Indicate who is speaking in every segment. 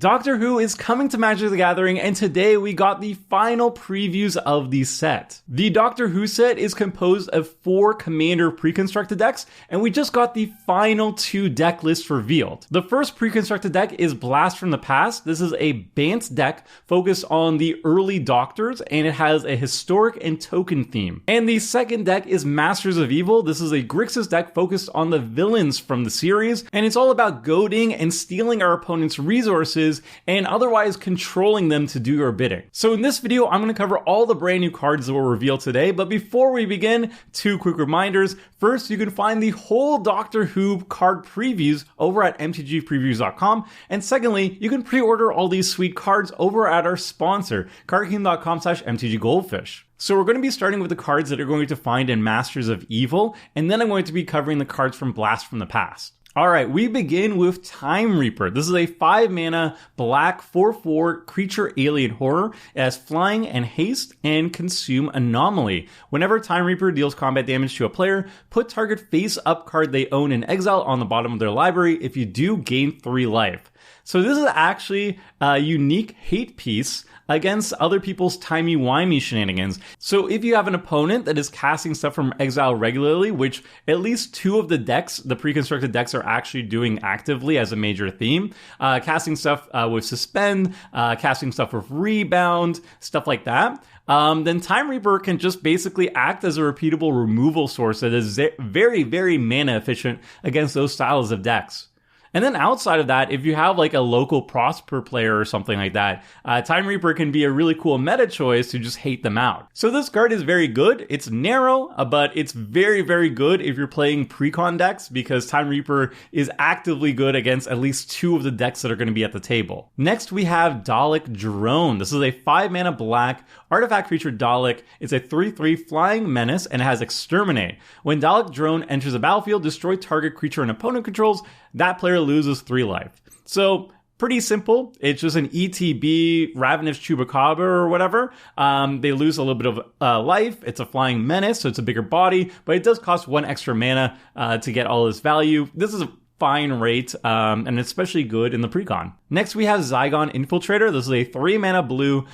Speaker 1: Doctor Who is coming to Magic the Gathering, and today we got the final previews of the set. The Doctor Who set is composed of 4 Commander pre-constructed decks, and we just got the final 2 deck lists revealed. The first pre-constructed deck is Blast from the Past. This is a Bant deck focused on the early Doctors, and it has a historic and token theme. And the second deck is Masters of Evil. This is a Grixis deck focused on the villains from the series, and it's all about goading and stealing our opponent's resources and otherwise controlling them to do your bidding. So in this video, I'm going to cover all the brand new cards that were revealed today, but before we begin, 2 quick reminders. First, you can find the whole Doctor Who card previews over at mtgpreviews.com, and secondly, you can pre-order all these sweet cards over at our sponsor, cardkingdom.com/mtggoldfish. So we're going to be starting with the cards that are going to find in Masters of Evil, and then I'm going to be covering the cards from Blast from the Past. Alright, we begin with Time Reaper. This is a 5-mana black 4/4 creature alien horror. It has flying and haste and consume anomaly. Whenever Time Reaper deals combat damage to a player, put target face-up card they own in exile on the bottom of their library. If you do, gain 3 life. So this is actually a unique hate piece against other people's timey-wimey shenanigans. So if you have an opponent that is casting stuff from exile regularly, which at least 2 of the decks, the pre-constructed decks, are actually doing actively as a major theme, casting stuff with Suspend, casting stuff with Rebound, stuff like that, then Time Reaper can just basically act as a repeatable removal source that is very, very mana efficient against those styles of decks. And then outside of that, if you have like a local Prosper player or something like that, Time Reaper can be a really cool meta choice to just hate them out. So this card is very good. It's narrow, but it's very, very good if you're playing Precon decks, because Time Reaper is actively good against at least 2 of the decks that are going to be at the table. Next, we have Dalek Drone. This is a 5-mana black artifact creature Dalek. It's a 3/3 flying menace and it has Exterminate. When Dalek Drone enters the battlefield, destroy target creature an opponent controls. That player loses 3 life. So pretty simple. It's just an ETB Ravenous Chupacabra or whatever. They lose a little bit of life. It's a flying menace, so it's a bigger body, but it does cost 1 extra mana to get all this value. This is a fine rate, and especially good in the Precon. Next, we have Zygon Infiltrator. This is a 3-mana blue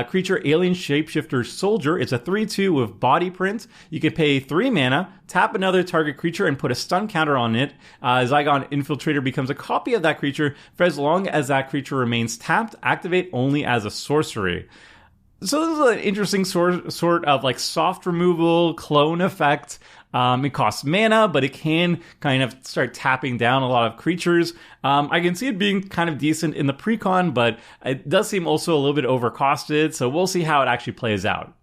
Speaker 1: creature alien shapeshifter soldier. It's a 3/2 with body print. You can pay 3 mana, tap another target creature, and put a stun counter on it. Zygon Infiltrator becomes a copy of that creature for as long as that creature remains tapped. Activate only as a sorcery. So this is an interesting sort of like soft removal, clone effect. It costs mana, but it can kind of start tapping down a lot of creatures. I can see it being kind of decent in the Precon, but it does seem also a little bit overcosted, so we'll see how it actually plays out.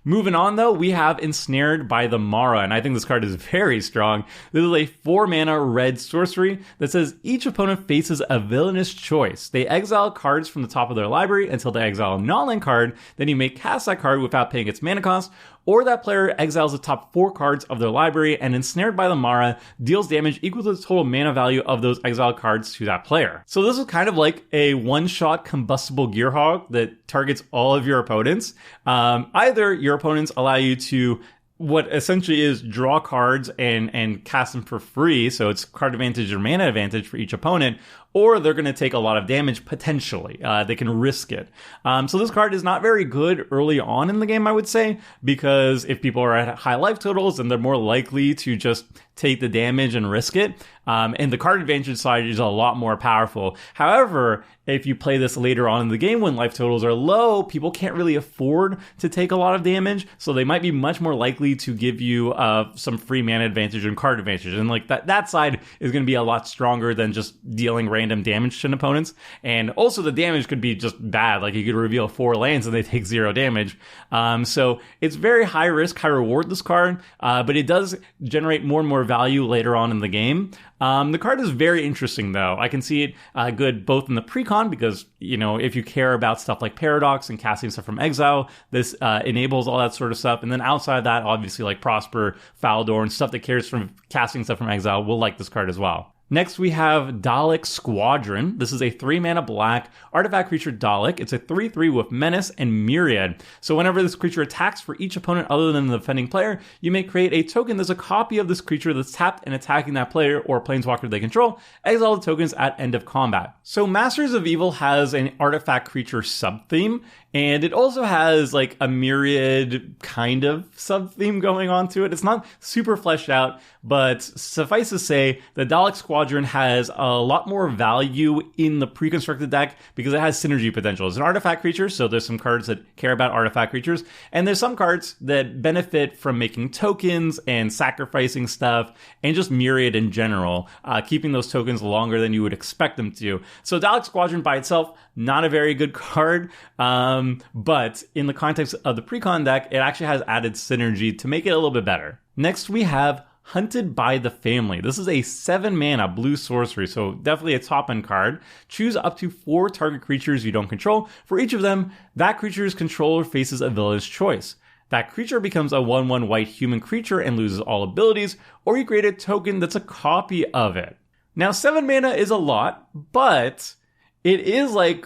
Speaker 1: Moving on, though, we have Ensnared by the Mara, and I think this card is very strong. This is a 4-mana red sorcery that says each opponent faces a villainous choice. They exile cards from the top of their library until they exile a non-land card, then you may cast that card without paying its mana cost, or that player exiles the top 4 cards of their library, and Ensnared by the Mara deals damage equal to the total mana value of those exiled cards to that player. So this is kind of like a one-shot combustible Gearhog that targets all of your opponents. Either your opponents allow you to what essentially is draw cards and cast them for free, so it's card advantage or mana advantage for each opponent, or they're going to take a lot of damage potentially. They can risk it. So this card is not very good early on in the game, I would say, because if people are at high life totals, then they're more likely to just take the damage and risk it. And the card advantage side is a lot more powerful. However, if you play this later on in the game when life totals are low, people can't really afford to take a lot of damage, so they might be much more likely to give you some free mana advantage and card advantage. And like that side is going to be a lot stronger than just dealing random damage to opponents. And also the damage could be just bad. Like you could reveal 4 lands and they take 0 damage. So it's very high risk, high reward, this card, but it does generate more and more value later on in the game. The card is very interesting, though. I can see it good both in the Precon, because, you know, if you care about stuff like Paradox and casting stuff from exile, this enables all that sort of stuff. And then outside of that, obviously, like Prosper, Faldor, and stuff that cares from casting stuff from exile will like this card as well. Next, we have Dalek Squadron. This is a 3-mana black artifact creature Dalek. It's a 3/3 with Menace and Myriad. So whenever this creature attacks for each opponent other than the defending player, you may create a token that's a copy of this creature that's tapped and attacking that player or planeswalker they control. Exile the tokens at end of combat. So Masters of Evil has an artifact creature sub-theme, and it also has like a Myriad kind of sub-theme going on to it. It's not super fleshed out, but suffice to say, the Dalek Squadron has a lot more value in the pre-constructed deck because it has synergy potential. It's an artifact creature, so there's some cards that care about artifact creatures, and there's some cards that benefit from making tokens and sacrificing stuff, and just Myriad in general, keeping those tokens longer than you would expect them to. So Dalek Squadron by itself, not a very good card, but in the context of the Precon deck, it actually has added synergy to make it a little bit better. Next, we have Hunted by the Family. This is a 7-mana blue sorcery, so definitely a top-end card. Choose up to 4 target creatures you don't control. For each of them, that creature's controller faces a villain's choice. That creature becomes a 1/1 white human creature and loses all abilities, or you create a token that's a copy of it. Now, 7 mana is a lot, but it is like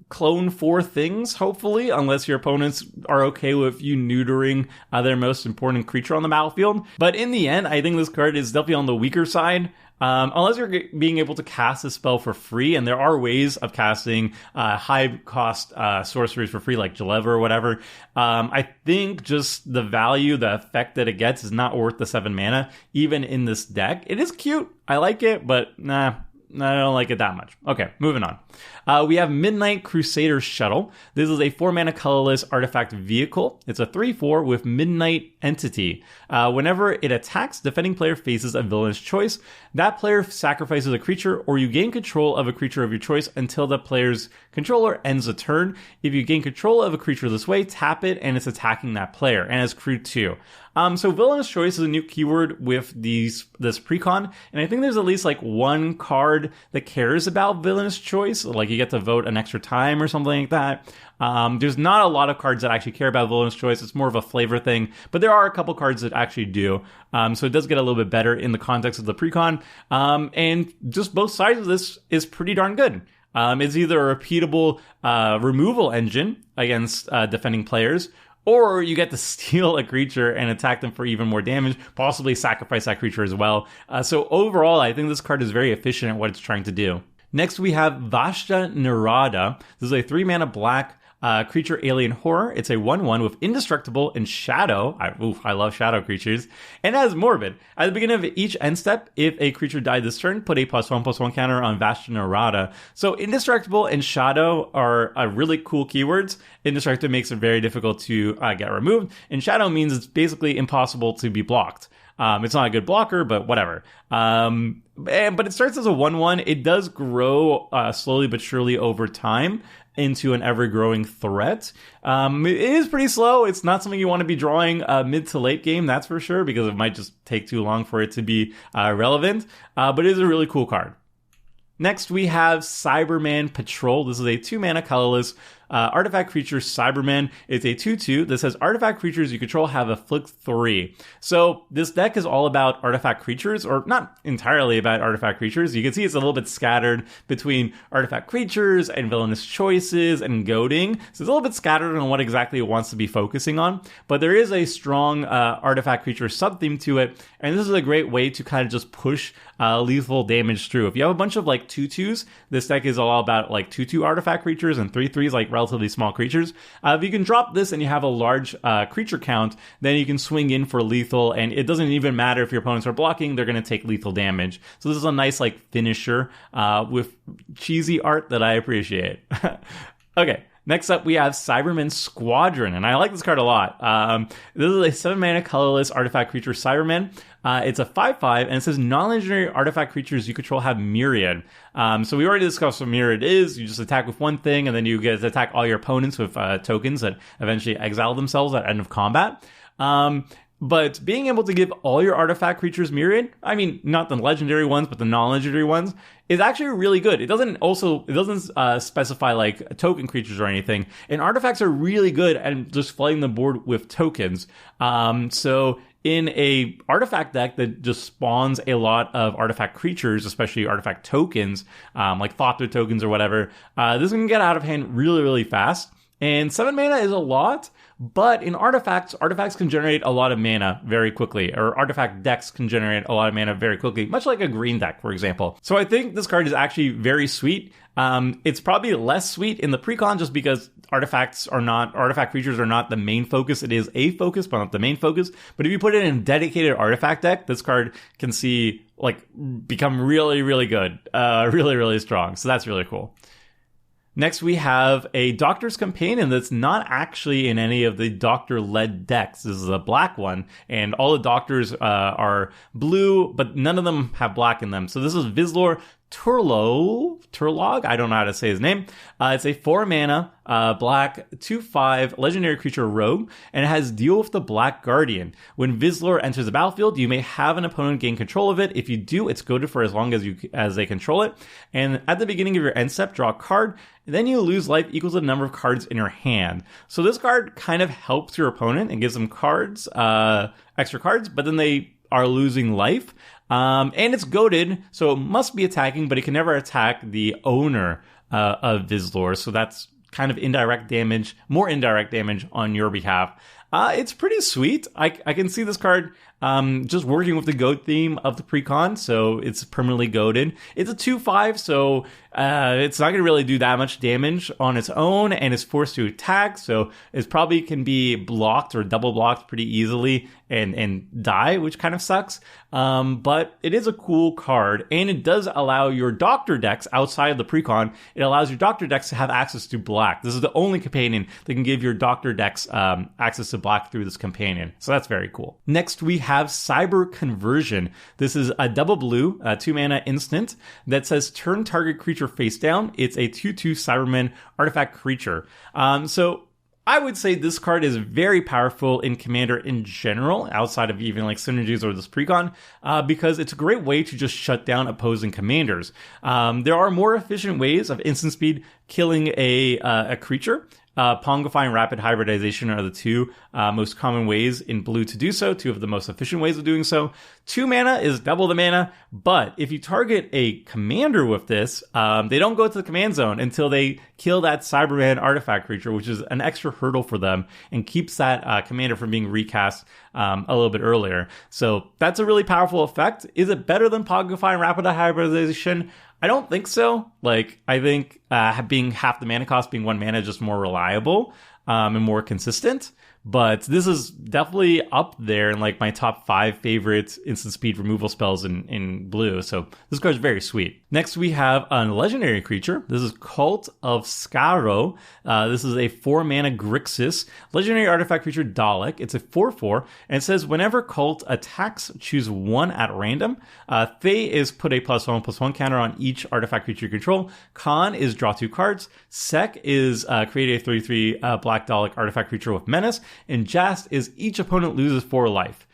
Speaker 1: clone 4 things, hopefully, unless your opponents are okay with you neutering their most important creature on the battlefield. But in the end, I think this card is definitely on the weaker side. Unless you're being able to cast a spell for free, and there are ways of casting high-cost sorceries for free, like Jaleva or whatever. I think just the value, the effect that it gets is not worth the 7 mana, even in this deck. It is cute. I like it, but nah. I don't like it that much. Okay, moving on. We have Midnight Crusader Shuttle. This is a 4-mana colorless artifact vehicle. It's a 3/4 with Midnight Entity. Whenever it attacks, defending player faces a villain's choice. That player sacrifices a creature, or you gain control of a creature of your choice until the player's controller ends a turn. If you gain control of a creature this way, tap it and it's attacking that player, and it's crew 2. So Villainous Choice is a new keyword with this Precon, and I think there's at least like one card that cares about Villainous Choice, like you get to vote an extra time or something like that. There's not a lot of cards that actually care about Villainous Choice. It's more of a flavor thing, but there are a couple cards that actually do. So it does get a little bit better in the context of the Precon, and just both sides of this is pretty darn good. It's either a repeatable removal engine against defending players, or you get to steal a creature and attack them for even more damage, possibly sacrifice that creature as well. So overall, I think this card is very efficient at what it's trying to do. Next, we have Vashta Narada. This is a 3-mana black creature alien horror. It's a 1/1 with Indestructible and Shadow. I love Shadow creatures. And it has Morbid. At the beginning of each end step, if a creature died this turn, put a +1/+1 counter on Vashta Narada. So Indestructible and Shadow are really cool keywords. Indestructible makes it very difficult to get removed, and Shadow means it's basically impossible to be blocked. It's not a good blocker, but whatever. But it starts as a 1/1. It does grow slowly but surely over time into an ever-growing threat. It is pretty slow. It's not something you want to be drawing mid to late game, that's for sure, because it might just take too long for it to be relevant. But it is a really cool card. Next, we have Cyberman Patrol. This is a 2-mana colorless artifact creature Cyberman. It's a 2/2 that says artifact creatures you control have afflict 3. So this deck is all about artifact creatures, or not entirely about artifact creatures. You can see it's a little bit scattered between artifact creatures and villainous choices and goading. So it's a little bit scattered on what exactly it wants to be focusing on. But there is a strong artifact creature sub-theme to it, and this is a great way to kind of just push lethal damage through. If you have a bunch of like 2/2s, this deck is all about like 2/2 artifact creatures and 3/3s, like relatively small creatures. If you can drop this and you have a large creature count, then you can swing in for lethal, and it doesn't even matter if your opponents are blocking, they're going to take lethal damage. So this is a nice like finisher with cheesy art that I appreciate. Okay. Next up, we have Cyberman Squadron, and I like this card a lot. This is a 7-mana colorless artifact creature Cyberman. It's a 5/5, and it says non-legendary artifact creatures you control have Myriad. So we already discussed what Myriad is. You just attack with one thing, and then you get to attack all your opponents with tokens that eventually exile themselves at end of combat. But being able to give all your artifact creatures Myriad, I mean, not the legendary ones, but the non-legendary ones, is actually really good. It doesn't specify like token creatures or anything. And artifacts are really good at just flooding the board with tokens. So in a artifact deck that just spawns a lot of artifact creatures, especially artifact tokens, like Thopter tokens or whatever, this can get out of hand really, really fast. And 7 mana is a lot, but in artifacts can generate a lot of mana very quickly, or artifact decks can generate a lot of mana very quickly, much like a green deck, for example. So I think this card is actually very sweet. It's probably less sweet in the Precon just because artifact creatures are not the main focus. It is a focus, but not the main focus. But if you put it in a dedicated artifact deck, this card can become really, really good, really, really strong. So that's really cool. Next, we have a Doctor's Companion that's not actually in any of the Doctor-led decks. This is a black one, and all the Doctors are blue, but none of them have black in them. So this is Vizlor Turlog. I don't know how to say his name. It's a 4 mana, black 2/5 legendary creature rogue, and it has Deal with the Black Guardian. When Vizlor enters the battlefield, you may have an opponent gain control of it. If you do, it's goaded for as long as they control it. And at the beginning of your end step, draw a card. Then you lose life equals the number of cards in your hand. So this card kind of helps your opponent and gives them cards, extra cards, but then they are losing life. And it's goaded, so it must be attacking, but it can never attack the owner of Vizlor. So that's kind of more indirect damage on your behalf. It's pretty sweet. I can see this card just working with the goat theme of the Precon, so it's permanently goaded. It's a 2/5, so it's not going to really do that much damage on its own, and it's forced to attack, so it probably can be blocked or double blocked pretty easily and die, which kind of sucks. But it is a cool card, and it does allow your Doctor decks outside of the Precon. It allows your Doctor decks to have access to black. This is the only companion that can give your Doctor decks access to black through this companion. So that's very cool. Next, we have Cyber Conversion. This is a double blue, 2 mana instant that says turn target creature face down. It's a 2/2 Cyberman artifact creature. So I would say this card is very powerful in Commander in general, outside of even like synergies or this Precon, because it's a great way to just shut down opposing commanders. There are more efficient ways of instant speed killing a creature. Pongify and Rapid Hybridization are the two most common ways in blue to do so, two of the most efficient ways of doing so. 2 mana is double the mana, but if you target a commander with this, they don't go to the command zone until they kill that Cyberman artifact creature, which is an extra hurdle for them and keeps that commander from being recast a little bit earlier. So that's a really powerful effect. Is it better than Pongify and Rapid Hybridization? I don't think so. I think being half the mana cost, being 1 mana, is just more reliable and more consistent. But this is definitely up there in my top 5 favorite instant speed removal spells in blue. So this card is very sweet. Next, we have a legendary creature. This is Cult of Skaro. This is a 4 mana Grixis legendary artifact creature Dalek. It's a 4/4, and it says whenever Cult attacks, choose 1 at random. Thay is put a +1/+1 counter on each artifact creature you control. Khan is draw 2 cards. Sek is create a 3/3 black Dalek artifact creature with menace. And Jast is each opponent loses 4 life.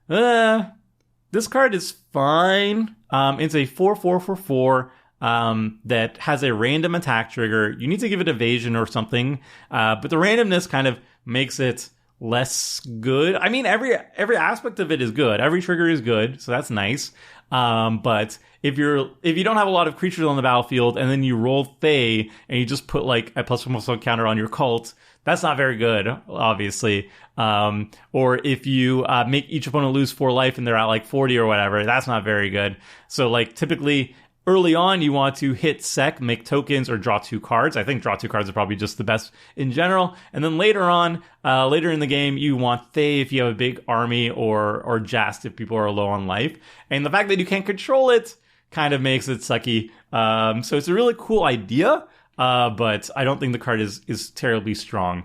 Speaker 1: This card is fine. It's a 4/4/4 that has a random attack trigger. You need to give it evasion or something, but the randomness kind of makes it less good. I mean, every aspect of it is good. Every trigger is good, so that's nice. But if you don't have a lot of creatures on the battlefield and then you roll Thay and you just put a +1/+1 counter on your Cult, that's not very good, obviously. Or if you make each opponent lose 4 life and they're at 40 or whatever, that's not very good. So typically early on you want to hit Sek, make tokens, or draw 2 cards. I think draw 2 cards are probably just the best in general. And then later on, later in the game, you want Thay if you have a big army, or Jast if people are low on life. And the fact that you can't control it kind of makes it sucky. So it's a really cool idea. But I don't think the card is terribly strong.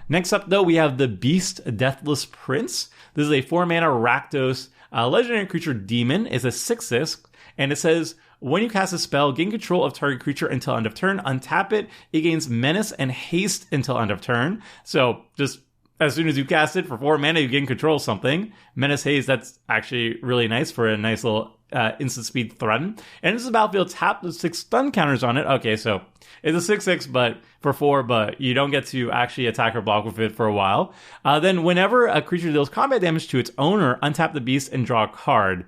Speaker 1: Next up, though, we have the Beast Deathless Prince. This is a 4 mana Rakdos legendary creature demon. It's a 6/6, and it says when you cast a spell, gain control of target creature until end of turn. Untap it. It gains menace and haste until end of turn. So just as soon as you cast it for 4 mana, you gain control of something. Menace Haze, that's actually really nice for a nice little instant speed threaten. And this is battlefield tap with 6 stun counters on it. Okay, so it's a 6/6, but for 4, but you don't get to actually attack or block with it for a while. Then whenever a creature deals combat damage to its owner, untap the beast and draw a card.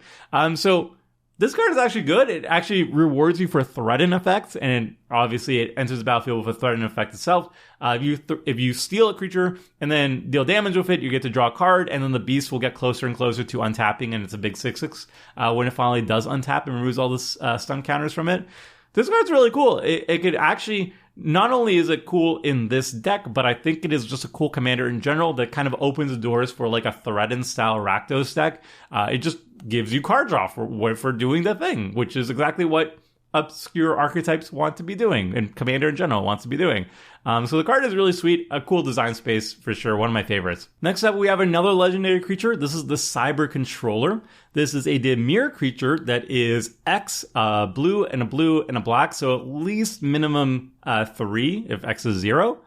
Speaker 1: So this card is actually good. It actually rewards you for threaten effects, and obviously it enters the battlefield with a threaten effect itself. If you steal a creature and then deal damage with it, you get to draw a card, and then the beast will get closer and closer to untapping, and it's a big 6/6 when it finally does untap and removes all the stun counters from it. This card's really cool. It could actually, not only is it cool in this deck, but I think it is just a cool commander in general that kind of opens the doors for like a Threaten style Rakdos deck. It just gives you card draw for doing the thing, which is exactly what obscure archetypes want to be doing, and commander in general wants to be doing. So the card is really sweet, a cool design space for sure, one of my favorites. Next up, we have another legendary creature. This is the Cyber Controller. This is a Dimir creature that is X, blue and a black, so at least minimum 3 if X is 0.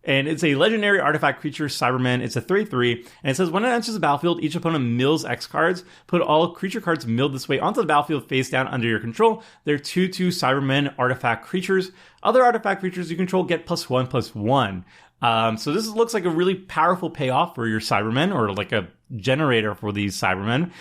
Speaker 1: And it's a legendary artifact creature, Cyberman. It's a 3/3, and it says when it enters the battlefield, each opponent mills X cards. Put all creature cards milled this way onto the battlefield face down under your control. They're 2/2 Cybermen artifact creatures. Other artifact creatures you control get +1/+1. So this looks like a really powerful payoff for your Cybermen, or like a generator for these Cybermen.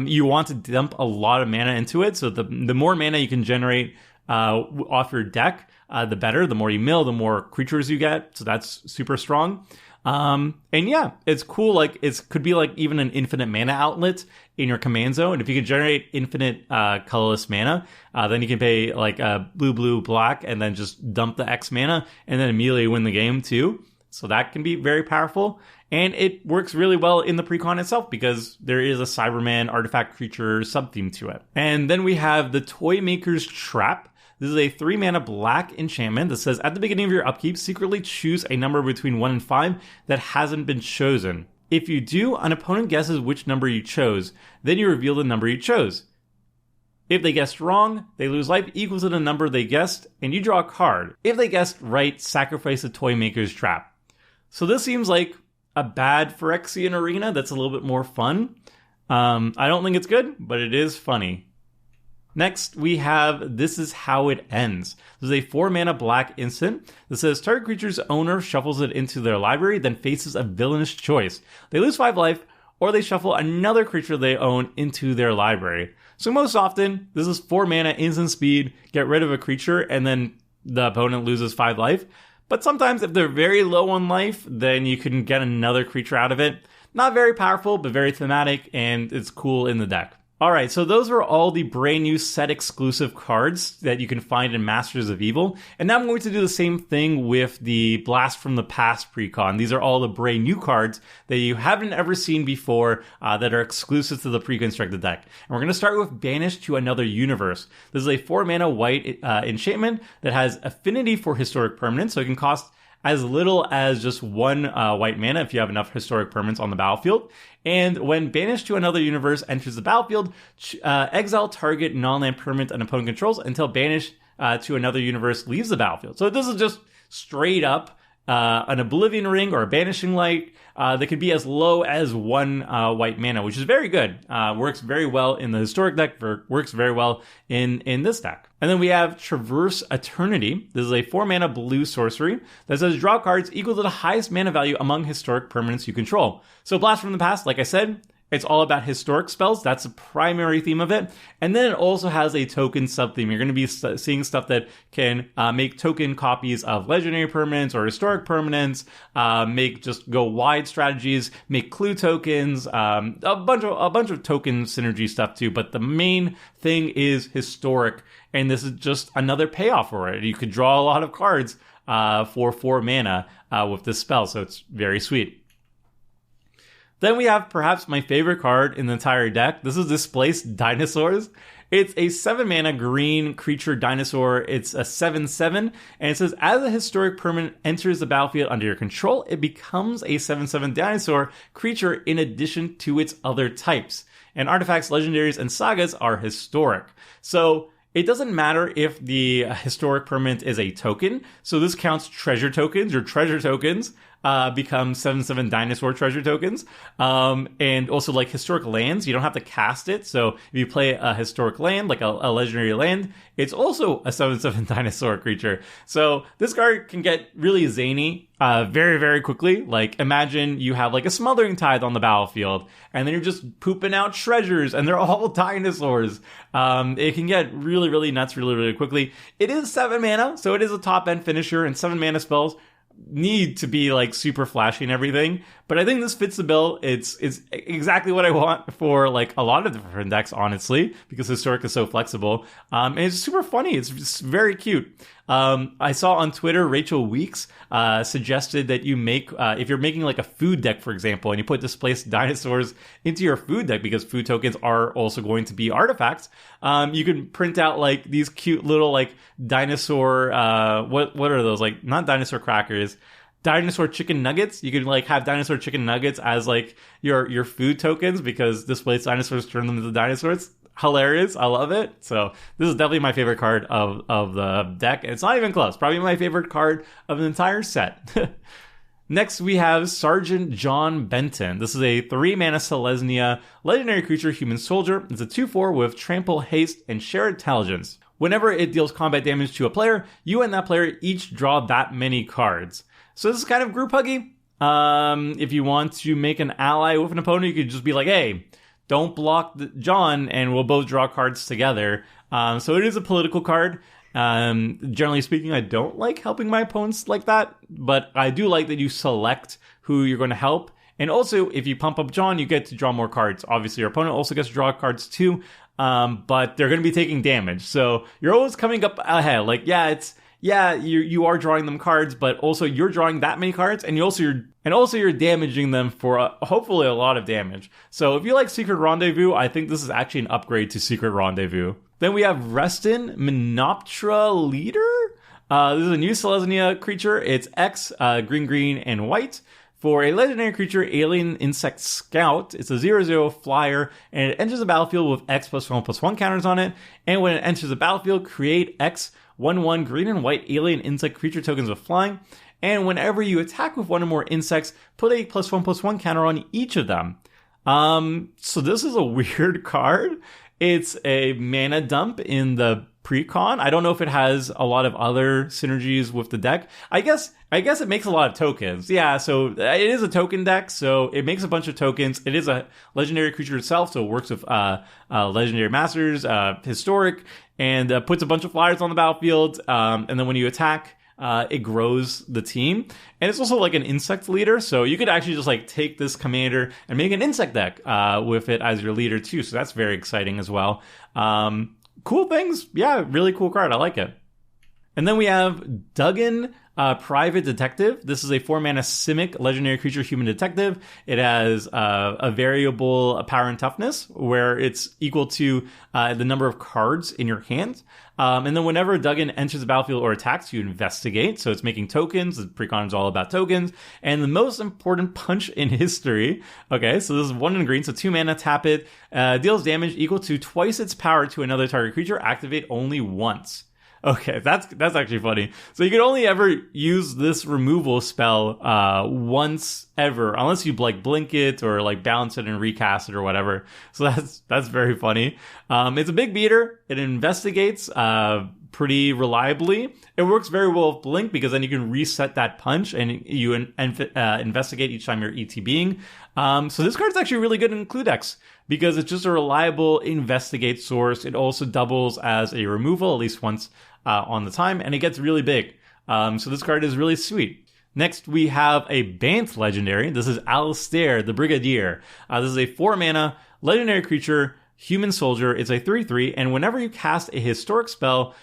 Speaker 1: You want to dump a lot of mana into it, so the more mana you can generate off your deck, the better. The more you mill, the more creatures you get. So that's super strong. And yeah, it's cool. Like, it could be like even an infinite mana outlet in your command zone. If you can generate infinite colorless mana, then you can pay like blue, black, and then just dump the X mana and then immediately win the game too. So that can be very powerful. And it works really well in the Precon itself because there is a Cyberman artifact creature sub-theme to it. And then we have the Toymaker's Trap. This is a 3 mana black enchantment that says at the beginning of your upkeep, secretly choose a number between 1 and 5 that hasn't been chosen. If you do, an opponent guesses which number you chose. Then you reveal the number you chose. If they guessed wrong, they lose life equal to the number they guessed, and you draw a card. If they guessed right, sacrifice the Toymaker's Trap. So this seems like a bad Phyrexian arena that's a little bit more fun. I don't think it's good, but it is funny. Next, we have This Is How It Ends. This is a 4 mana black instant that says target creature's owner shuffles it into their library, then faces a villainous choice. They lose 5 life, or they shuffle another creature they own into their library. So most often, this is 4 mana instant speed, get rid of a creature, and then the opponent loses 5 life. But sometimes if they're very low on life, then you can get another creature out of it. Not very powerful, but very thematic, and it's cool in the deck. Alright, so those were all the brand new set exclusive cards that you can find in Masters of Evil. And now I'm going to do the same thing with the Blast from the Past Precon. These are all the brand new cards that you haven't ever seen before that are exclusive to the pre-constructed deck. And we're going to start with Banish to Another Universe. This is a 4 mana white enchantment that has affinity for historic permanents, so it can cost as little as just 1 white mana if you have enough historic permanents on the battlefield. And when Banished to Another Universe enters the battlefield, exile target non-land permanent an opponent controls until Banished to Another Universe leaves the battlefield. So this is just straight up an Oblivion Ring or a Banishing Light that could be as low as 1 white mana, which is very good. Works very well in the historic deck, works very well in this deck. And then we have Traverse Eternity. This is a 4 mana blue sorcery that says draw cards equal to the highest mana value among historic permanents you control. So Blast from the Past, like I said, it's all about historic spells. That's the primary theme of it. And then it also has a token sub-theme. You're going to be seeing stuff that can make token copies of legendary permanents or historic permanents, make just go wide strategies, make clue tokens, a bunch of token synergy stuff too. But the main thing is historic, and this is just another payoff for it. You could draw a lot of cards for 4 mana with this spell, so it's very sweet. Then we have perhaps my favorite card in the entire deck. This is Displaced Dinosaurs. It's a 7 mana green creature dinosaur. It's a 7/7, and it says as a historic permanent enters the battlefield under your control, it becomes a 7/7 dinosaur creature in addition to its other types. And artifacts, legendaries, and sagas are historic. So it doesn't matter if the historic permanent is a token. So this counts treasure tokens or treasure tokens. become 7/7 dinosaur treasure tokens. And also like historic lands, you don't have to cast it. So if you play a historic land, like a legendary land, it's also a 7/7 dinosaur creature. So this card can get really zany very, very quickly. Like imagine you have like a Smothering Tithe on the battlefield, and then you're just pooping out treasures, and they're all dinosaurs. It can get really, really nuts really, really quickly. It is 7 mana, so it is a top end finisher, and 7 mana spells need to be like super flashy and everything, but I think this fits the bill. It's exactly what I want for like a lot of different decks, honestly, because Historic is so flexible. And it's super funny. It's just very cute. I saw on Twitter, Rachel Weeks suggested that you make, if you're making like a food deck, for example, and you put displaced dinosaurs into your food deck, because food tokens are also going to be artifacts, you can print out like these cute little like dinosaur, what are those? Like, not dinosaur crackers, dinosaur chicken nuggets. You can like have dinosaur chicken nuggets as like your food tokens, because displaced dinosaurs turn them into dinosaurs. Hilarious. I love it. So this is definitely my favorite card of the deck. It's not even close. Probably my favorite card of the entire set. Next, we have Sergeant John Benton. This is a 3-mana Selesnya legendary creature, human soldier. It's a 2/4 with trample, haste, and shared intelligence. Whenever it deals combat damage to a player, you and that player each draw that many cards. So this is kind of group huggy. If you want to make an ally with an opponent, you could just be like, hey, don't block John, and we'll both draw cards together. So it is a political card. Generally speaking, I don't like helping my opponents like that, but I do like that you select who you're going to help. And also, if you pump up John, you get to draw more cards. Obviously, your opponent also gets to draw cards too, but they're going to be taking damage. So you're always coming up ahead. Like, you are drawing them cards, but also you're drawing that many cards, and you're damaging them for hopefully a lot of damage. So if you like Secret Rendezvous, I think this is actually an upgrade to Secret Rendezvous. Then we have Reston Menoptera Leader. This is a new Selesnya creature. It's X, green, and white. For a legendary creature, Alien Insect Scout, it's a 0/0 flyer, and it enters the battlefield with X +1/+1 counters on it. And when it enters the battlefield, create X 1/1 green and white alien insect creature tokens with flying. And whenever you attack with one or more insects, put a +1/+1 counter on each of them. So this is a weird card. It's a mana dump in the Precon. I don't know if it has a lot of other synergies with the deck. I guess it makes a lot of tokens. Yeah, so it is a token deck, so it makes a bunch of tokens. It is a legendary creature itself, so it works with legendary masters, historic, and puts a bunch of flyers on the battlefield. And then when you attack, it grows the team. And it's also like an insect leader, so you could actually just like take this commander and make an insect deck with it as your leader too. So that's very exciting as well. Cool things. Yeah, really cool card. I like it. And then we have Duggan Private Detective. This is a 4-mana Simic legendary creature, human detective. It has a variable power and toughness, where it's equal to the number of cards in your hand. And then whenever Duggan enters the battlefield or attacks, you investigate. So it's making tokens. The Precon is all about tokens. And the most important punch in history. Okay, so this is 1 in green, so 2 mana, tap it. Deals damage equal to twice its power to another target creature. Activate only once. Okay, that's actually funny. So you can only ever use this removal spell once ever, unless you like blink it or like bounce it and recast it or whatever. So that's very funny. It's a big beater. It investigates pretty reliably. It works very well with blink, because then you can reset that punch and you investigate each time you're ETBing. So this card's actually really good in clue decks, because it's just a reliable investigate source. It also doubles as a removal at least once on the time, and it gets really big. So this card is really sweet. Next, we have a Banth legendary. This is Alistair the Brigadier. This is a 4-mana legendary creature, human soldier. It's a 3/3, and whenever you cast a historic spell,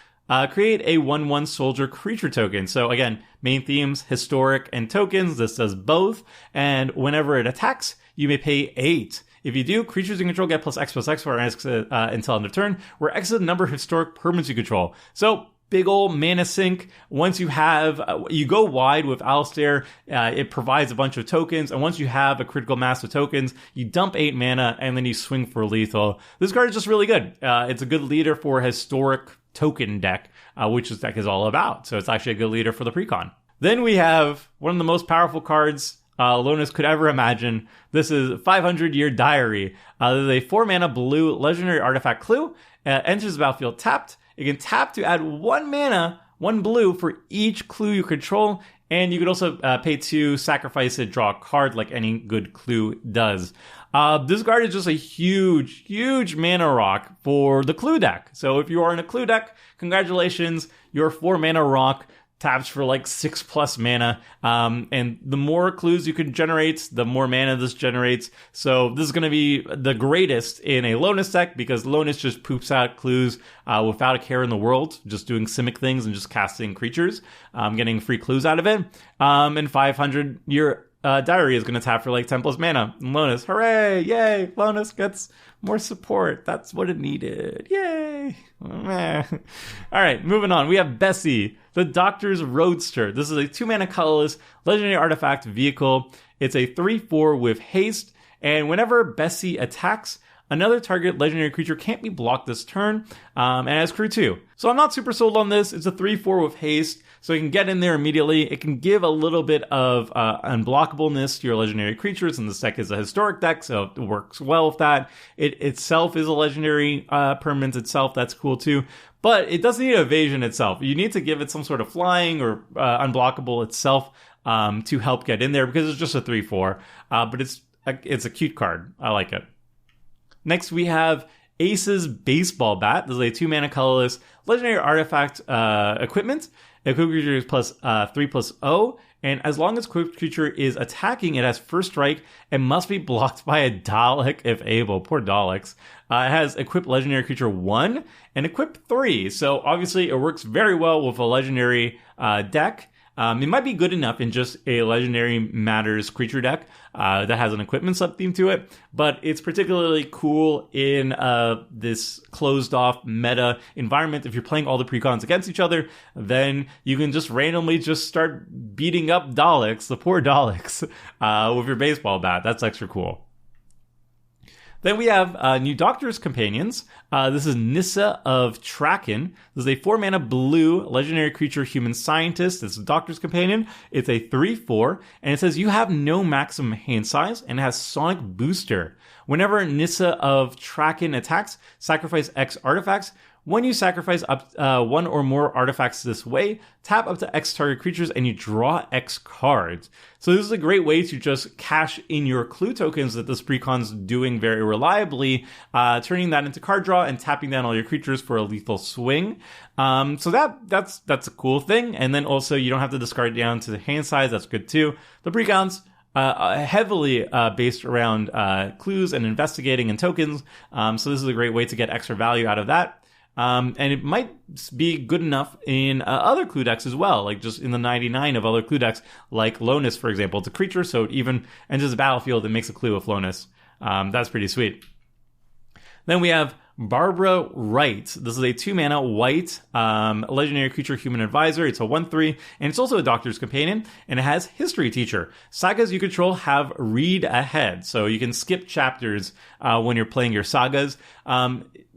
Speaker 1: create a 1/1 soldier creature token. So again, main themes, historic and tokens. This does both. And whenever it attacks, you may pay 8. If you do, creatures you control get +X/+X for until end of turn, where X is the number of historic permanents you control. So big old mana sink. Once you have, you go wide with Alistair, it provides a bunch of tokens, and once you have a critical mass of tokens, you dump 8 mana, and then you swing for lethal. This card is just really good. It's a good leader for a historic token deck, which this deck is all about. So it's actually a good leader for the Precon. Then we have one of the most powerful cards Lonis could ever imagine. This is 500-Year Diary. This is a 4-mana blue legendary artifact clue. Enters the battlefield tapped. You can tap to add 1 mana, 1 blue for each clue you control. And you could also pay 2, sacrifice it, draw a card like any good clue does. This card is just a huge, huge mana rock for the clue deck. So if you are in a clue deck, congratulations, your 4 mana rock taps for like 6+ mana. And the more clues you can generate, the more mana this generates. So this is going to be the greatest in a Lonis deck because Lonis just poops out clues without a care in the world, just doing Simic things and just casting creatures, getting free clues out of it. And 500-Year Diary is going to tap for like 10+ mana. And Lonis, hooray, yay, Lonis gets more support. That's what it needed. Yay. All right, moving on. We have Bessie, the Doctor's Roadster. This is a 2-mana colorless legendary artifact vehicle. It's a 3/4 with haste. And whenever Bessie attacks, another target legendary creature can't be blocked this turn, and it has crew 2. So I'm not super sold on this. It's a 3/4 with haste, so you can get in there immediately. It can give a little bit of unblockableness to your legendary creatures, and this deck is a historic deck, so it works well with that. It itself is a legendary permanent itself. That's cool too. But it doesn't need evasion itself. You need to give it some sort of flying or unblockable itself to help get in there because it's just a 3/4. But it's a cute card. I like it. Next, we have Ace's Baseball Bat. This is a 2-mana colorless legendary artifact equipment. Equipped creature is plus 3/0. And as long as equipped creature is attacking, it has first strike and must be blocked by a Dalek if able. Poor Daleks. It has equipped legendary creature 1 and equipped 3. So obviously it works very well with a legendary deck. It might be good enough in just a Legendary Matters creature deck that has an equipment sub-theme to it, but it's particularly cool in this closed-off meta environment. If you're playing all the precons against each other, then you can just randomly just start beating up Daleks, the poor Daleks, with your baseball bat. That's extra cool. Then we have new Doctor's Companions. This is Nissa of Traken. This is a 4-mana blue legendary creature human scientist. It's a Doctor's Companion. It's a 3/4, and it says you have no maximum hand size, and it has Sonic Booster. Whenever Nissa of Traken attacks, sacrifice X artifacts. When you sacrifice up 1 or more artifacts this way, tap up to X target creatures and you draw X cards. So this is a great way to just cash in your clue tokens that this precon's doing very reliably, turning that into card draw and tapping down all your creatures for a lethal swing. So that's a cool thing. And then also you don't have to discard down to the hand size. That's good too. The precons heavily based around clues and investigating and tokens. So this is a great way to get extra value out of that. And it might be good enough in other clue decks as well, like just in the 99 of other clue decks, like Lonis, for example. It's a creature, so it even enters the battlefield and makes a clue with Lonis. That's pretty sweet. Then we have Barbara Wright. This is a 2-mana white legendary creature human advisor. It's a 1/3, and it's also a Doctor's Companion, and it has History Teacher. Sagas you control have read ahead, so you can skip chapters when you're playing your sagas.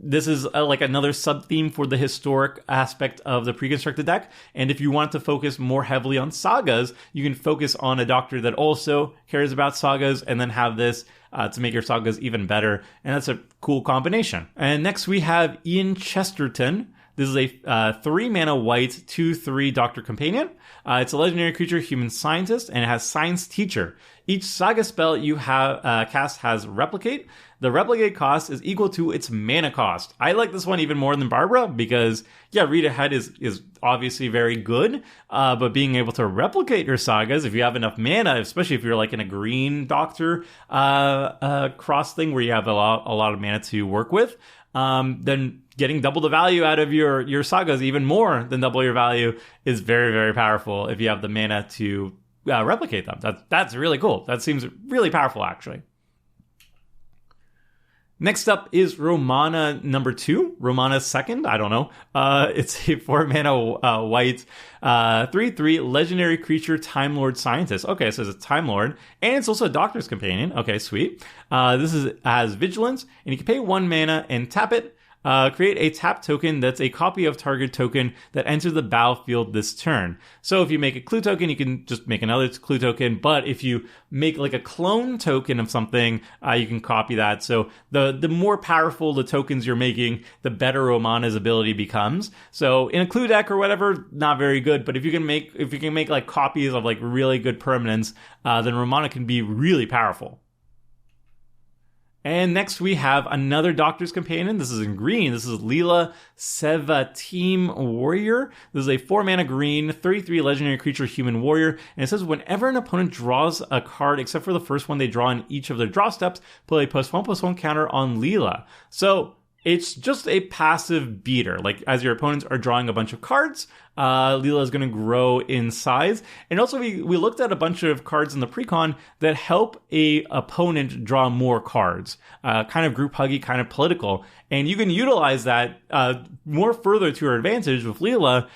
Speaker 1: This is like another sub-theme for the historic aspect of the pre-constructed deck, and if you want to focus more heavily on sagas, you can focus on a doctor that also cares about sagas, and then have this to make your sagas even better, and that's a cool combination. And next we have Ian Chesterton. This is a 3-mana white 2/3 Doctor Companion. It's a legendary creature, human scientist, and it has Science Teacher. Each saga spell you have cast has Replicate. The Replicate cost is equal to its mana cost. I like this one even more than Barbara because, yeah, read ahead is obviously very good, but being able to replicate your sagas, if you have enough mana, especially if you're like in a green Doctor cross thing where you have a lot of mana to work with, then getting double the value out of your sagas, even more than double your value, is very, very powerful if you have the mana to replicate them. That's really cool. That seems really powerful, actually. Next up is Romana number 2, Romana second, I don't know. It's a 4-mana white 3/3 legendary creature Time Lord Scientist. Okay, so it's a Time Lord, and it's also a Doctor's Companion. Okay, sweet. This has Vigilance, and you can pay 1 mana and tap it. create a tap token that's a copy of target token that enters the battlefield this turn. So if you make a clue token, you can just make another clue token, but if you make like a clone token of something, you can copy that. So the more powerful the tokens you're making, the better Romana's ability becomes. So in a clue deck or whatever, not very good, but if you can make like copies of like really good permanents, then Romana can be really powerful. And next we have another Doctor's Companion. This is in green. This is Leela Sevatim Warrior. This is a 4-mana green, 33 legendary creature human warrior. And it says whenever an opponent draws a card, except for the first one they draw in each of their draw steps, play a +1/+1 counter on Leela. So it's just a passive beater. Like as your opponents are drawing a bunch of cards, Leela is going to grow in size. And also we looked at a bunch of cards in the Precon that help a opponent draw more cards. Kind of group huggy, kind of political. And you can utilize that more further to your advantage with Leela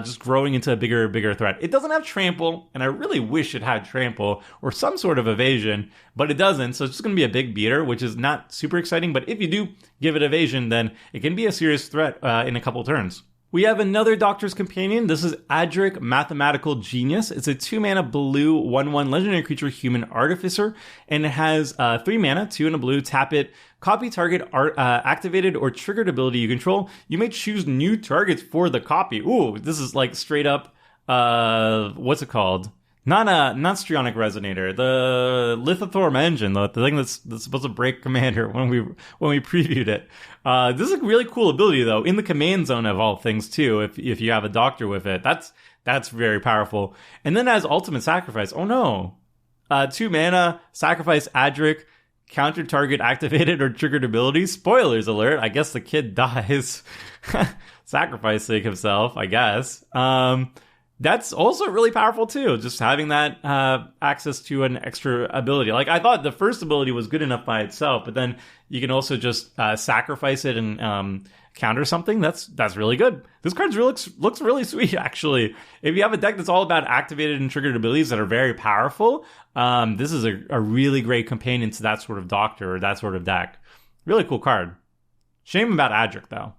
Speaker 1: just growing into a bigger threat. It doesn't have trample, and I really wish it had trample or some sort of evasion, but it doesn't. So it's just going to be a big beater, which is not super exciting. But if you do give it evasion, then it can be a serious threat in a couple turns. We have another Doctor's Companion. This is Adric, Mathematical Genius. It's a 2-mana blue 1/1 legendary creature human artificer, and it has 3 mana, 2 and a blue. Tap it, copy target activated or triggered ability you control. You may choose new targets for the copy. Ooh, this is like straight up, what's it called? Not Strionic Resonator, the Lithothorm engine, the thing that's supposed to break Commander when we previewed it. This is a really cool ability though, in the command zone of all things too. If you have a Doctor with it, that's very powerful. And then as Ultimate Sacrifice, oh no, 2 mana, sacrifice Adric, counter target activated or triggered ability. Spoilers alert! I guess the kid dies, sacrificing himself. I guess. That's also really powerful too, just having that access to an extra ability. Like, I thought the first ability was good enough by itself, but then you can also just sacrifice it and counter something. That's really good. This card looks really sweet, actually. If you have a deck that's all about activated and triggered abilities that are very powerful, this is a really great companion to that sort of Doctor or that sort of deck. Really cool card. Shame about Adric, though.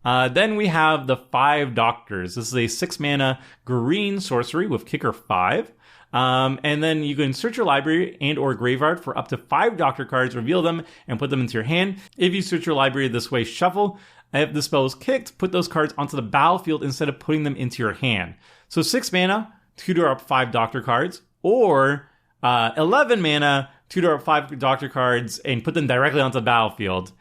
Speaker 1: Then we have the 5 Doctors. This is a 6-mana green sorcery with kicker 5. And then you can search your library and or graveyard for up to 5 Doctor cards, reveal them, and put them into your hand. If you search your library this way, shuffle. If the spell is kicked, put those cards onto the battlefield instead of putting them into your hand. So 6 mana, tutor up 5 Doctor cards, or 11 mana, tutor up 5 Doctor cards, and put them directly onto the battlefield.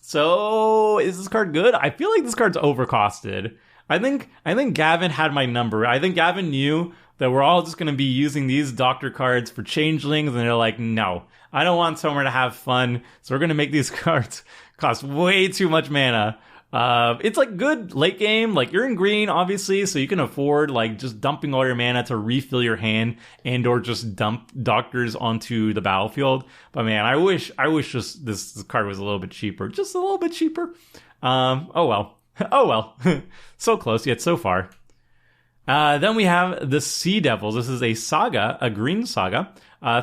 Speaker 1: So is this card good? I feel like this card's overcosted. I think Gavin had my number. I think Gavin knew that we're all just going to be using these Doctor cards for changelings, and they're like, no, I don't want Summer to have fun, so we're going to make these cards cost way too much mana. It's like good late game. Like, you're in green, obviously, so you can afford like just dumping all your mana to refill your hand and or just dump Doctors onto the battlefield. But man, I wish just this card was a little bit cheaper. Just a little bit cheaper. Oh well. Oh well. So close, yet so far. Then we have the Sea Devils. This is a saga, a green saga.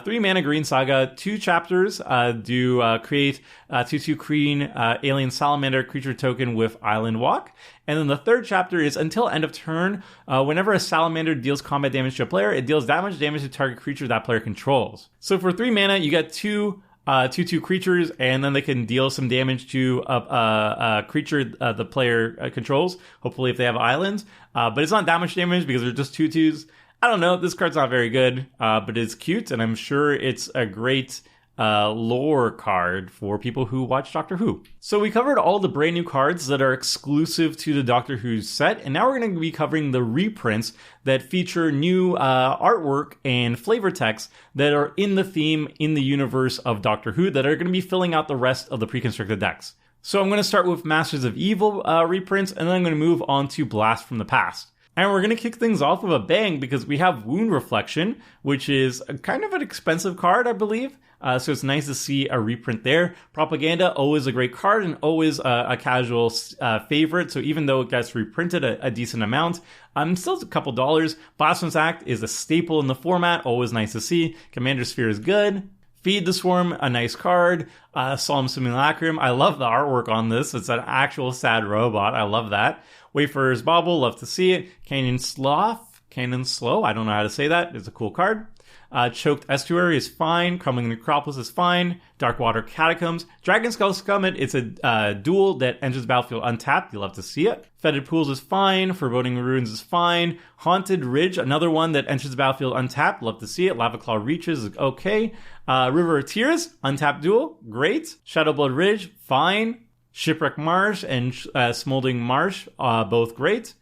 Speaker 1: 3 mana green saga, 2 chapters create 2/2 green alien salamander creature token with Island Walk. And then the 3rd chapter is until end of turn, whenever a salamander deals combat damage to a player, it deals that much damage to target creature that player controls. So for 3 mana, you get 2/2 creatures, and then they can deal some damage to a creature the player controls, hopefully if they have islands. But it's not that much damage because they're just 2/2s. I don't know, this card's not very good, but it's cute, and I'm sure it's a great lore card for people who watch Doctor Who. So we covered all the brand new cards that are exclusive to the Doctor Who set, and now we're going to be covering the reprints that feature new artwork and flavor text that are in the theme, in the universe of Doctor Who, that are going to be filling out the rest of the pre-constructed decks. So I'm going to start with Masters of Evil reprints, and then I'm going to move on to Blast from the Past. And we're going to kick things off with a bang because we have Wound Reflection, which is kind of an expensive card, I believe. So it's nice to see a reprint there. Propaganda, always a great card and always a casual favorite. So even though it gets reprinted a decent amount, still a couple dollars. Blasphemous Act is a staple in the format, always nice to see. Commander Sphere is good. Feed the Swarm, a nice card. Solemn Simulacrum. I love the artwork on this. It's an actual sad robot. I love that. Wayfarer's Bauble. Love to see it. Canyon Sloth. Cannon Slow. I don't know how to say that. It's a cool card. Choked Estuary is fine. Crumbling Necropolis is fine. Darkwater Catacombs. Dragon Skull Scummit. It's a duel that enters the battlefield untapped. You love to see it. Fetid Pools is fine. Foreboding Ruins is fine. Haunted Ridge, another one that enters the battlefield untapped. Love to see it. Lava Claw Reaches is okay. River of Tears, untapped duel. Great. Shadowblood Ridge, fine. Shipwreck Marsh and Smoldering Marsh, both great.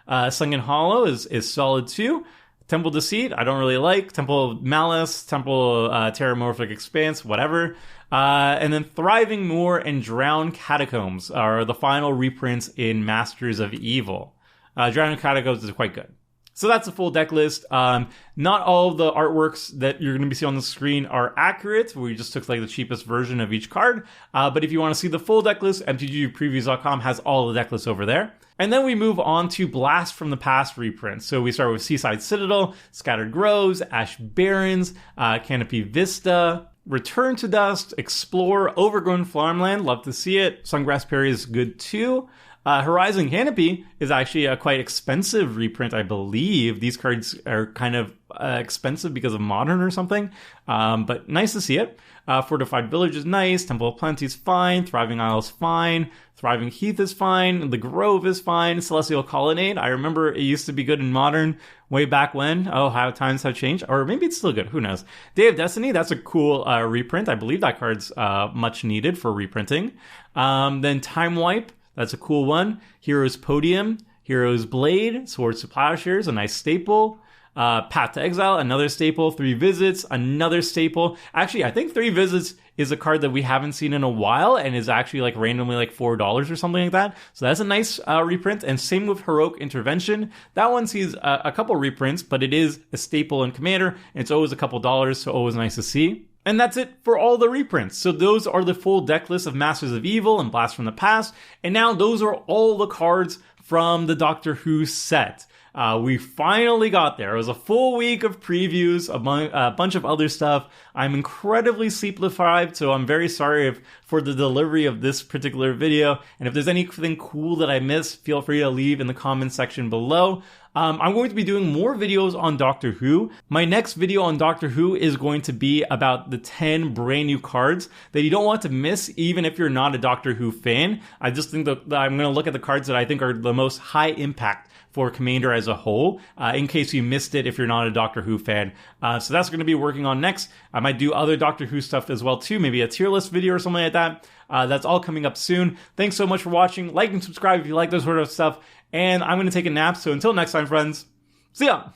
Speaker 1: Sunken Hollow is solid too. Temple Deceit, I don't really like. Temple of Malice, Temple Terramorphic Expanse, whatever. And then Thriving Moor and Drowned Catacombs are the final reprints in Masters of Evil. Drowned Catacombs is quite good. So that's the full deck list. Not all of the artworks that you're going to be seeing on the screen are accurate. We just took like the cheapest version of each card. But if you want to see the full deck list, mtgpreviews.com has all the deck lists over there. And then we move on to Blast from the Past reprints. So we start with Seaside Citadel, Scattered Groves, Ash Barrens, Canopy Vista, Return to Dust, Explore, Overgrown Farmland, love to see it. Sungrass Prairie is good too. Horizon Canopy is actually a quite expensive reprint, I believe. These cards are kind of expensive because of Modern or something, but nice to see it. Fortified Village is nice. Temple of Plenty is fine. Thriving Isle is fine. Thriving Heath is fine. The Grove is fine. Celestial Colonnade, I remember it used to be good in Modern way back when. Oh, how times have changed. Or maybe it's still good. Who knows? Day of Destiny, that's a cool reprint. I believe that card's much needed for reprinting. Then Time Wipe, that's a cool one. Heroes Podium, Heroes Blade, Swords to Plowshares, a nice staple. Path to Exile, another staple. 3 Visits, another staple. Actually, I think 3 Visits is a card that we haven't seen in a while and is actually like randomly like $4 or something like that. So that's a nice reprint. And same with Heroic Intervention. That one sees a couple reprints, but it is a staple in Commander. And it's always a couple dollars, so always nice to see. And that's it for all the reprints. So those are the full deck list of Masters of Evil and Blast from the Past. And now those are all the cards from the Doctor Who set. We finally got there. It was a full week of previews, a bunch of other stuff. I'm incredibly sleep deprived, so I'm very sorry for the delivery of this particular video. And if there's anything cool that I missed, feel free to leave in the comment section below. I'm going to be doing more videos on Doctor Who. My next video on Doctor Who is going to be about the 10 brand new cards that you don't want to miss, even if you're not a Doctor Who fan. I just think that I'm going to look at the cards that I think are the most high impact for Commander as a whole, in case you missed it if you're not a Doctor Who fan. So that's going to be working on next. I might do other Doctor Who stuff as well too, maybe a tier list video or something like that. That's all coming up soon. Thanks so much for watching. Like and subscribe if you like this sort of stuff. And I'm going to take a nap. So until next time, friends, see ya!